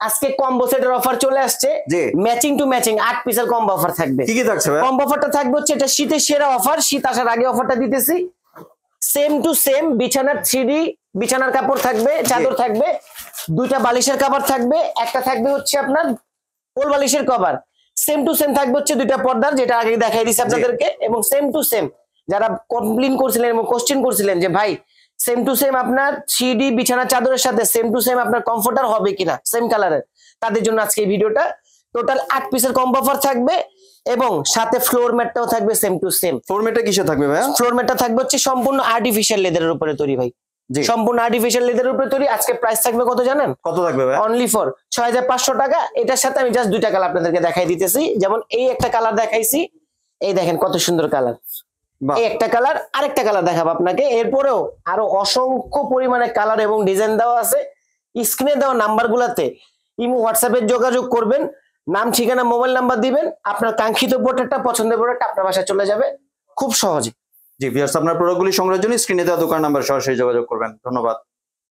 আজকে কম্বো সেটের অফার চলে আসছে, ম্যাচিং টু ম্যাচিং 8 পিসের কম্বো অফার থাকবে। কি কি থাকছে ভাই? কম্বো অফারটা থাকবে হচ্ছে এটা শীতের সেরা অফার, শীত আসার আগে অফারটা দিতেছি। সেম টু সেম বিছানার 3D বিছানার কাপড় থাকবে, চাদর থাকবে, দুইটা বালিশের কভার থাকবে, একটা থাকবে হচ্ছে আপনার কোল বালিশের কভার। সেম টু সেম থাকবে হচ্ছে দুইটা পর্দার, যেটা আগে দেখাই দিছি আপনাদেরকে। এবং সেম টু সেম যারা কমপ্লেইন করছিলেন এবং কোশ্চেন করছিলেন যে ভাই সেম টু সেম আপনার 3D বিছানা চাদরের সাথে সেম টু সেম আপনার কমফোর্টার হবে কিনা সেম কালারের, তাদের জন্য আজকে এই ভিডিওটা। টোটাল 8 পিসের কম্বো অফার থাকবে এবং সাথে ফ্লোর ম্যাটটাও থাকবে সেম টু সেম। ফ্লোর ম্যাটটা কিসে থাকবে ভাই? ফ্লোর ম্যাটটা থাকবে হচ্ছে সম্পূর্ণ আর্টিফিশিয়াল লেদারের উপরে তৈরি ভাই, সম্পূর্ণ আর্টিফিশিয়াল লেদারের উপরে তৈরি। আজকে প্রাইস থাকবে কত জানেন? কত থাকবে ভাই? অনলি ফর 6500 টাকা। এটার সাথে আমি জাস্ট দুইটা কালার আপনাদেরকে দেখাই দিতেছি। যেমন এই একটা কালার দেখাইছি, এই দেখেন কত সুন্দর কালার। এই একটা কালার, আরেকটা কালার দেখাবো আপনাকে। এরপরেও আরো অসংখ্য পরিমাণে কালার এবং ডিজাইন দেওয়া আছে। স্ক্রিনে দেওয়া নাম্বার গুলাতে ইমো হোয়াটসঅ্যাপে যোগাযোগ করবেন, নাম ঠিকানা মোবাইল নাম্বার দিবেন, আপনার কাঙ্ক্ষিত প্রোডাক্টটা পছন্দের প্রোডাক্ট আপনার বাসায় চলে যাবে খুব সহজে। জি ভিউয়ার্স, আপনার প্রোডাক্টগুলি সংগ্রহের জন্য স্ক্রিনে দেওয়া দোকান নাম্বার সরাসরি যোগাযোগ করবেন। ধন্যবাদ।